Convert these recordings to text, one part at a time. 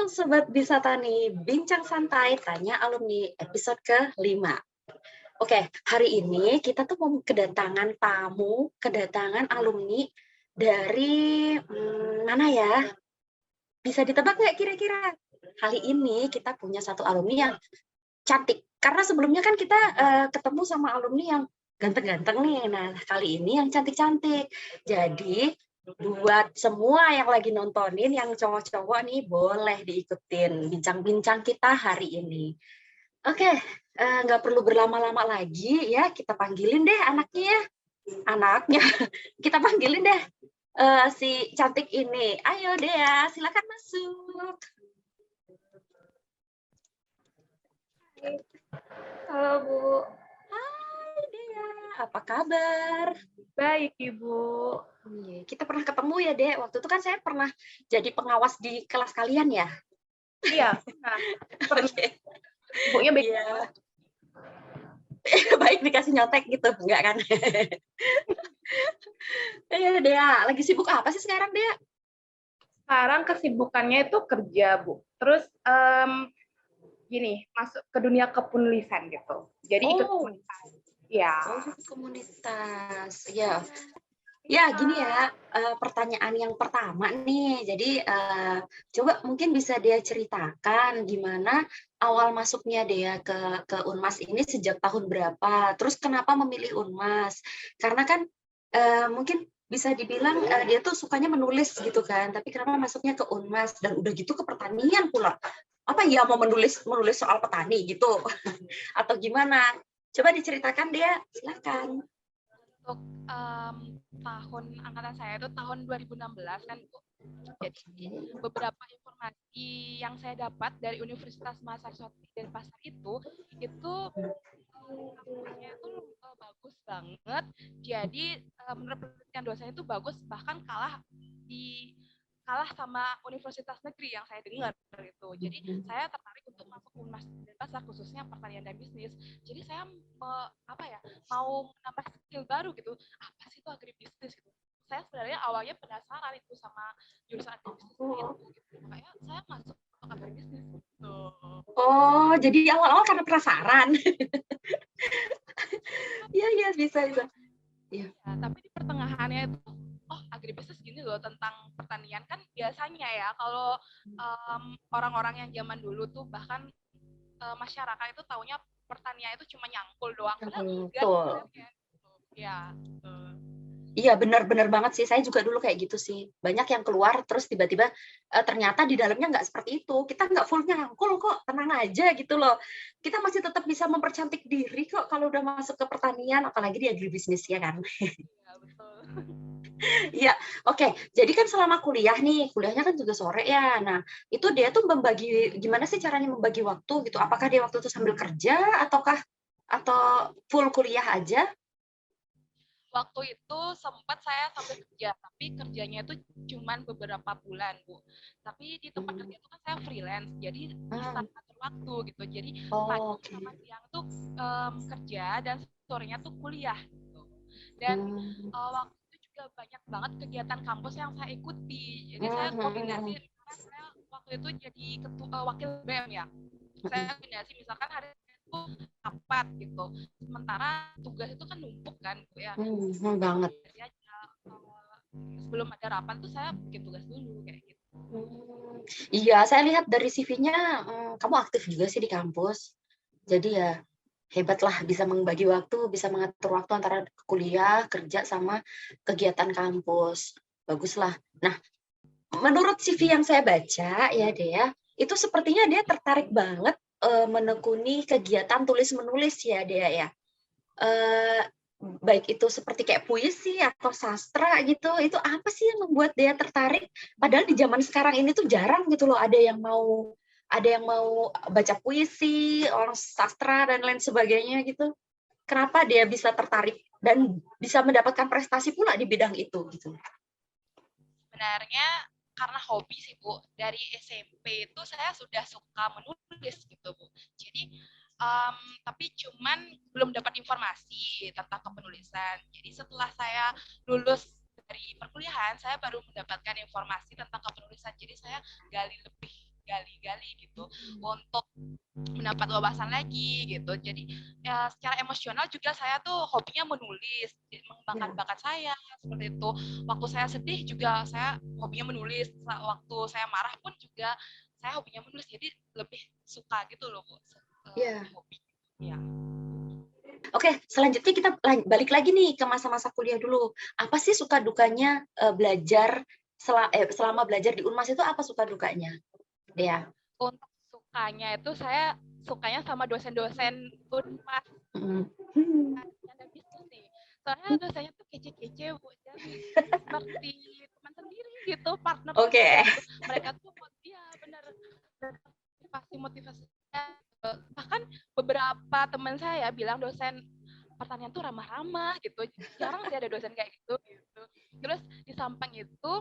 Halo Sobat Wisata nih, Bincang Santai Tanya Alumni episode ke-5. Oke, hari ini kita tuh mau kedatangan alumni dari mana ya? Bisa ditebak nggak kira-kira? Kali ini kita punya satu alumni yang cantik. Karena sebelumnya kan kita ketemu sama alumni yang ganteng-ganteng nih. Nah, kali ini yang cantik-cantik. Jadi, buat semua yang lagi nontonin, yang cowok-cowok nih, boleh diikutin bincang-bincang kita hari ini. Oke, nggak perlu berlama-lama lagi ya, kita panggilin deh anaknya ya. Anaknya, kita panggilin deh si cantik ini. Ayo Dea, silakan masuk. Halo Bu. Hai Dea, apa kabar? Baik Ibu. Kita pernah ketemu ya Dek, waktu itu kan saya pernah jadi pengawas di kelas kalian ya? Iya, Oke. Ibunya baik. Iya. Baik dikasih nyontek gitu, enggak kan? Iya Dea, lagi sibuk apa sih sekarang Dea? Sekarang kesibukannya itu kerja Bu. Terus gini, masuk ke dunia kepenulisan gitu. Jadi ikut komunitas. Ya. Komunitas. Ya. Ya, gini ya, pertanyaan yang pertama nih. Jadi, coba mungkin bisa dia ceritakan gimana awal masuknya dia ke Unmas ini sejak tahun berapa? Terus kenapa memilih Unmas? Karena kan mungkin bisa dibilang dia tuh sukanya menulis gitu kan, tapi kenapa masuknya ke Unmas dan udah gitu ke pertanian pula? Apa ya mau menulis soal petani gitu? Atau gimana? Coba diceritakan dia, silakan. Untuk tahun angkatan saya itu tahun 2016 kan Bu. Jadi beberapa informasi yang saya dapat dari Universitas Mahasiswati Denpasar itu kampusnya itu bagus banget. Jadi menurut penelitian dosen itu bagus, bahkan kalah sama universitas negeri yang saya dengar gitu. Jadi saya tertarik untuk masuk Unmas Denpasar khususnya pertanian dan bisnis. Jadi saya mau menambah skill baru gitu. Apa sih itu agribisnis gitu? Saya sebenarnya awalnya penasaran itu sama jurusan agribisnis itu gitu. Makanya saya masuk ke agribisnis gitu. Oh, jadi awal-awal karena penasaran. Iya, bisa. Ya, tapi di pertengahannya itu, agribisnis gini loh tentang pertanian kan biasanya ya kalau orang-orang yang zaman dulu tuh bahkan masyarakat itu taunya pertanian itu cuma nyangkul doang. Padahal enggak sebenarnya. Ya. Iya, benar banget sih. Saya juga dulu kayak gitu sih. Banyak yang keluar terus tiba-tiba ternyata di dalamnya nggak seperti itu. Kita nggak full nyangkul kok, tenang aja gitu loh. Kita masih tetap bisa mempercantik diri kok kalau udah masuk ke pertanian, apalagi di agribisnis ya kan. Iya, betul. Iya, oke. Jadi kan selama kuliah nih, kuliahnya kan juga sore ya. Nah, itu dia tuh gimana sih caranya membagi waktu gitu? Apakah dia waktu itu sambil kerja atau full kuliah aja? Waktu itu sempat saya sambil kerja, tapi kerjanya itu cuma beberapa bulan, Bu. Tapi di tempat kerja itu kan saya freelance, jadi bisa atur waktu gitu. Jadi pagi sama siang tuh kerja dan sorenya tuh kuliah gitu. Dan waktu itu juga banyak banget kegiatan kampus yang saya ikuti. Jadi saya kombinasi, karena saya waktu itu jadi wakil BM ya. Saya kombinasi misalkan hari itu rapat gitu. Sementara tugas itu kan numpuk kan, Bu ya. Banget. Jadi sebelum ada rapat tuh saya bikin tugas dulu kayak gitu. Iya, saya lihat dari CV-nya kamu aktif juga sih di kampus. Jadi ya hebat lah bisa membagi waktu, bisa mengatur waktu antara kuliah, kerja sama kegiatan kampus. Baguslah. Nah, menurut CV yang saya baca ya Dea, itu sepertinya dia tertarik banget menekuni kegiatan tulis-menulis ya Dea ya. Baik itu seperti kayak puisi atau sastra gitu, itu apa sih yang membuat dia tertarik? Padahal di zaman sekarang ini tuh jarang gitu loh ada yang mau baca puisi, orang sastra dan lain sebagainya gitu. Kenapa dia bisa tertarik dan bisa mendapatkan prestasi pula di bidang itu gitu? Sebenarnya karena hobi sih Bu. Dari SMP itu saya sudah suka menulis gitu Bu. Jadi tapi cuman belum dapat informasi tentang kepenulisan. Jadi setelah saya lulus dari perkuliahan, saya baru mendapatkan informasi tentang kepenulisan. Jadi saya gali gali-gali gitu untuk mendapat wawasan lagi gitu. Jadi ya secara emosional juga saya tuh hobinya menulis, mengembangkan bakat saya seperti itu. Waktu saya sedih juga saya hobinya menulis. Waktu saya marah pun juga saya hobinya menulis. Jadi lebih suka gitu loh Bu. Hobi. Ya. Oke, selanjutnya kita balik lagi nih ke masa-masa kuliah dulu. Apa sih suka dukanya belajar selama belajar di Unmas itu, apa suka dukanya? Ya. Untuk sukanya itu saya sukanya sama dosen-dosen Unmas. Ada bisnis nih. Soalnya dosennya tuh kece-kece Bu. Jadi seperti teman sendiri gitu, partner. Oke. Gitu. Mereka tuh ya benar motivasi bahkan beberapa teman saya bilang dosen pertanian tuh ramah-ramah gitu. Jarang sih ada dosen kayak gitu. Terus di samping itu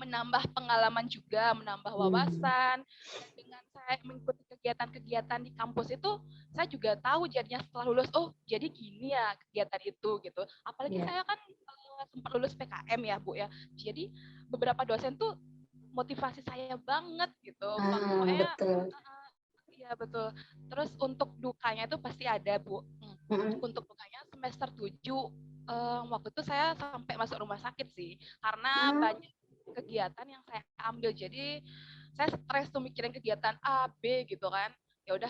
menambah pengalaman juga, menambah wawasan. Dan dengan saya mengikuti kegiatan-kegiatan di kampus itu, saya juga tahu jadinya setelah lulus, oh jadi gini ya kegiatan itu gitu. Apalagi saya kan sempat lulus PKM ya Bu ya. Jadi beberapa dosen tuh motivasi saya banget gitu. Pokoknya betul. Iya betul. Terus untuk dukanya itu pasti ada Bu. Untuk dukanya semester 7 waktu itu saya sampai masuk rumah sakit sih karena banyak kegiatan yang saya ambil. Jadi saya stres tuh mikirin kegiatan A, B gitu kan. Ya udah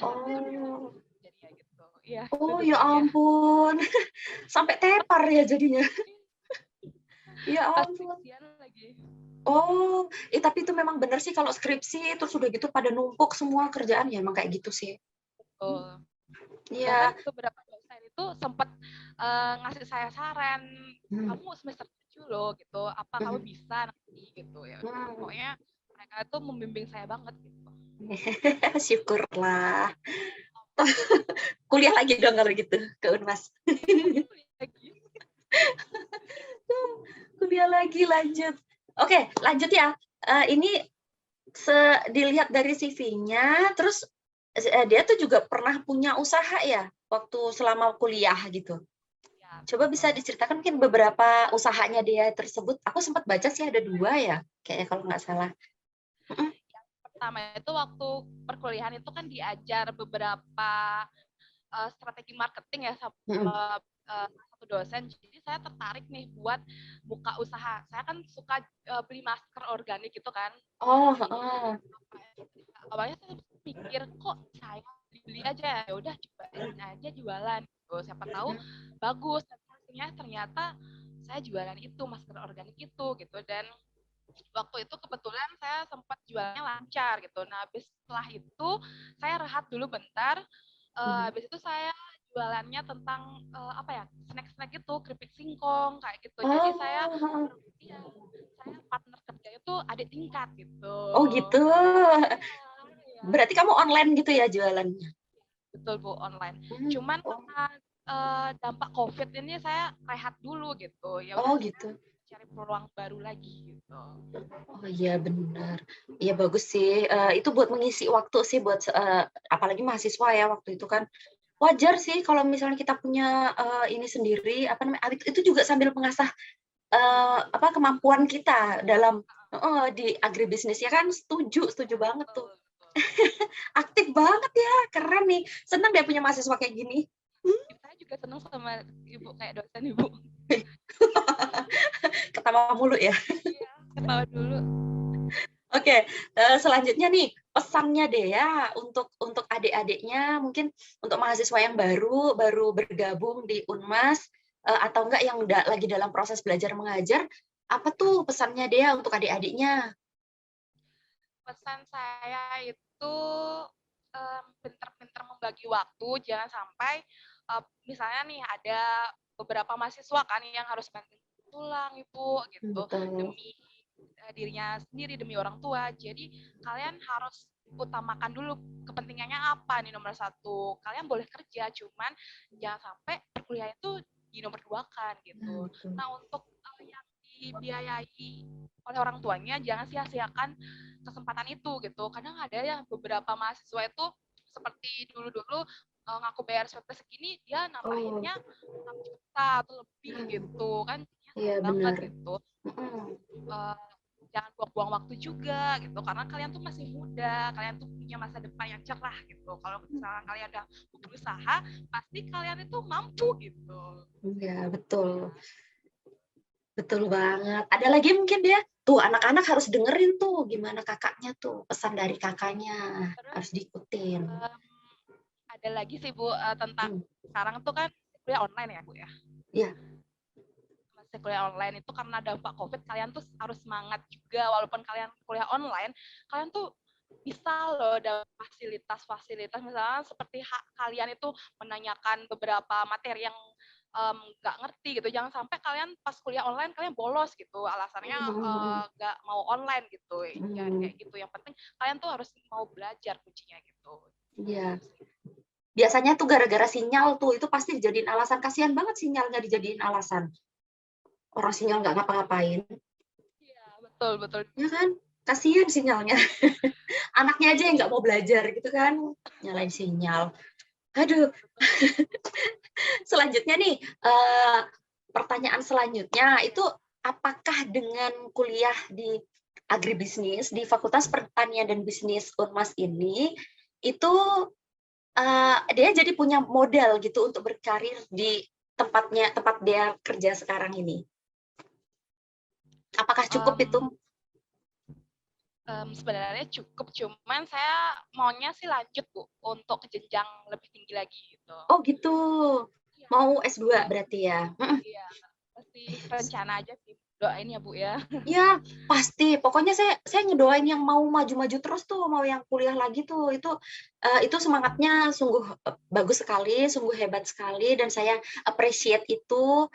jadinya gitu. Iya. Oh ya ampun. Sampai tepar ya jadinya. Ya ampun. Lagi. Oh, tapi itu memang benar sih kalau skripsi itu sudah gitu pada numpuk semua kerjaan ya, emang kayak gitu sih. Iya. Bahkan beberapa dosen itu sempat ngasih saya saran, kamu semester 7 loh gitu, apa kamu bisa nanti gitu ya. Pokoknya mereka itu membimbing saya banget gitu. Syukurlah. Kuliah lagi dong kalau gitu ke Unmas. Kuliah lagi lanjut. Oke, lanjut ya. Ini dilihat dari CV-nya, terus dia tuh juga pernah punya usaha ya waktu selama kuliah gitu. Ya, coba bisa diceritakan mungkin beberapa usahanya dia tersebut. Aku sempat baca sih ada 2 ya, kayaknya kalau nggak salah. Yang pertama itu waktu perkuliahan itu kan diajar beberapa strategi marketing ya sama satu dosen. Jadi saya tertarik nih buat buka usaha. Saya kan suka beli masker organik gitu kan. Awalnya saya pikir kok saya beli aja, ya udah cobain aja jualan gitu. Siapa tahu bagus. Dan hasilnya ternyata saya jualan itu masker organik itu gitu. Dan waktu itu kebetulan saya sempat jualnya lancar gitu. Nah, habis setelah itu saya rehat dulu bentar. Habis itu saya jualannya tentang apa ya, snack-snack itu, keripik singkong kayak gitu. Jadi saya partner kerja itu adik tingkat gitu. Oh gitu. Berarti kamu online gitu ya jualannya? Betul Bu, online. Cuman karena dampak COVID ini saya rehat dulu gitu. Ya udah gitu. Cari peluang baru lagi gitu. Oh iya benar. Iya bagus sih. Itu buat mengisi waktu sih buat apalagi mahasiswa ya waktu itu kan. Wajar sih kalau misalnya kita punya ini sendiri apa namanya itu juga sambil mengasah kemampuan kita dalam di agribisnis ya kan. Setuju banget tuh. Aktif banget ya, keren nih. Senang deh punya mahasiswa kayak gini. Saya juga senang sama ibu kayak dosen ibu. Ketawa mulu ya. Iya, ketawa dulu. Oke, selanjutnya nih pesannya deh ya untuk adik-adiknya, mungkin untuk mahasiswa yang baru bergabung di Unmas atau enggak yang lagi dalam proses belajar mengajar, apa tuh pesannya dia untuk adik-adiknya? Pesan saya itu pinter-pinter membagi waktu, jangan sampai misalnya nih ada beberapa mahasiswa kan yang harus banting tulang ibu gitu demi dirinya sendiri, demi orang tua. Jadi kalian harus utamakan dulu kepentingannya apa nih nomor 1. Kalian boleh kerja, cuman jangan sampai perkuliahan itu di nomor 2-kan gitu. Nah untuk yang dibiayai oleh orang tuanya jangan sia-siakan kesempatan itu gitu. Kadang ada ya beberapa mahasiswa itu seperti dulu-dulu ngaku bayar SPP segini, dia nambahinnya 6 juta atau lebih gitu kan. Iya banget benar. gitu. jangan buang-buang waktu juga gitu, karena kalian tuh masih muda, kalian tuh punya masa depan yang cerah gitu. Kalau misalnya kalian udah berusaha, pasti kalian itu mampu gitu. Iya, betul. Betul banget. Ada lagi mungkin dia, tuh anak-anak harus dengerin tuh gimana kakaknya tuh, pesan dari kakaknya Terus harus diikutin. ada lagi sih Bu, tentang Hmm. sekarang tuh kan kuliah online ya Bu ya. Iya. Masih kuliah online itu karena dampak COVID, kalian tuh harus semangat juga, walaupun kalian kuliah online, kalian tuh bisa loh dapat fasilitas-fasilitas, misalnya seperti kalian itu menanyakan beberapa materi yang nggak ngerti gitu. Jangan sampai kalian pas kuliah online kalian bolos gitu, alasannya nggak mau online gitu. Jangan kayak gitu. Yang penting kalian tuh harus mau belajar, kuncinya gitu. Iya. Biasanya tuh gara-gara sinyal tuh, itu pasti dijadiin alasan. Kasihan banget sinyal nggak dijadiin alasan. Orang sinyal nggak ngapa-ngapain. Iya, betul. Ya kan? Kasihan sinyalnya. Anaknya aja yang nggak mau belajar gitu kan. Nyalain sinyal. Aduh. Selanjutnya nih, pertanyaan selanjutnya itu, apakah dengan kuliah di agribisnis di Fakultas Pertanian dan Bisnis Unmas ini, itu dia jadi punya modal gitu untuk berkarir di tempat dia kerja sekarang ini? Apakah cukup itu? Sebenarnya cukup, cuman saya maunya sih lanjut Bu untuk ke jenjang lebih tinggi lagi gitu. Oh gitu, mau S2 berarti ya? Iya, pasti rencana aja sih, doain ya Bu ya. Ya pasti, pokoknya saya ngedoain yang mau maju-maju terus tuh, mau yang kuliah lagi tuh, itu semangatnya sungguh bagus sekali, sungguh hebat sekali, dan saya appreciate itu.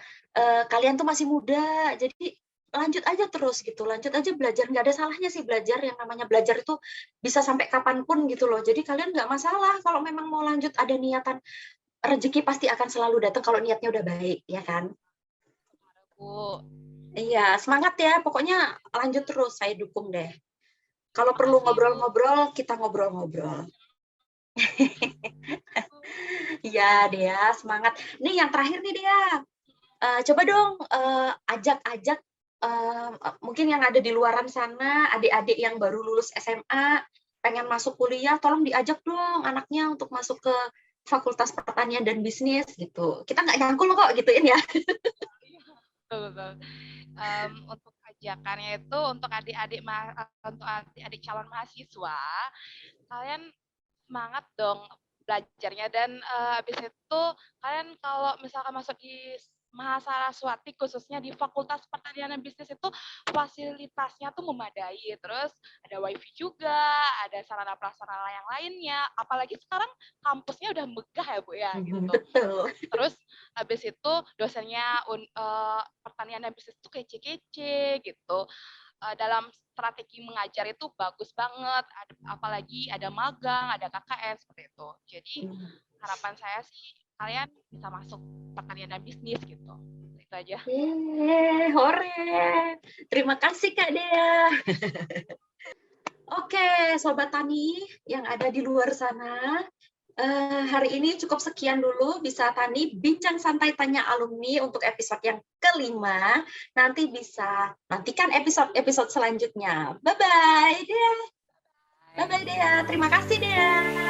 Kalian tuh masih muda, jadi lanjut aja terus gitu, lanjut aja belajar, nggak ada salahnya sih belajar, yang namanya belajar itu bisa sampai kapanpun gitu loh. Jadi kalian nggak masalah kalau memang mau lanjut, ada niatan, rezeki pasti akan selalu datang kalau niatnya udah baik, ya kan? Bu. Iya, semangat ya, pokoknya lanjut terus, saya dukung deh. Kalau perlu ngobrol-ngobrol, kita ngobrol-ngobrol. Iya, Dea, semangat. Nih yang terakhir nih, Dea. Coba dong ajak-ajak mungkin yang ada di luaran sana, adik-adik yang baru lulus SMA, pengen masuk kuliah, tolong diajak dong anaknya untuk masuk ke Fakultas Pertanian dan Bisnis gitu. Kita nggak nyangkul kok gituin ya. Betul. Untuk ajakannya itu untuk adik-adik calon mahasiswa, kalian semangat dong belajarnya, dan habis itu kalian kalau misalkan masuk di Mahasaraswati, khususnya di Fakultas Pertanian dan Bisnis, itu fasilitasnya tuh memadai, terus ada wifi juga, ada sarana prasarana yang lainnya, apalagi sekarang kampusnya udah megah ya Bu ya gitu. Betul. Terus habis itu dosennya pertanian dan bisnis itu kece-kece gitu. Dalam strategi mengajar itu bagus banget, apalagi ada magang, ada KKN seperti itu. Jadi harapan saya sih kalian bisa masuk pertanian dan bisnis gitu. Itu aja. Hore. Terima kasih Kak Dea. Oke, Sobat Tani yang ada di luar sana. Hari ini cukup sekian dulu, Bisa Tani Bincang Santai Tanya Alumni untuk episode yang kelima. Nanti bisa nantikan episode selanjutnya. Bye-bye, Dea. Bye-bye, Dea. Terima kasih, Dea.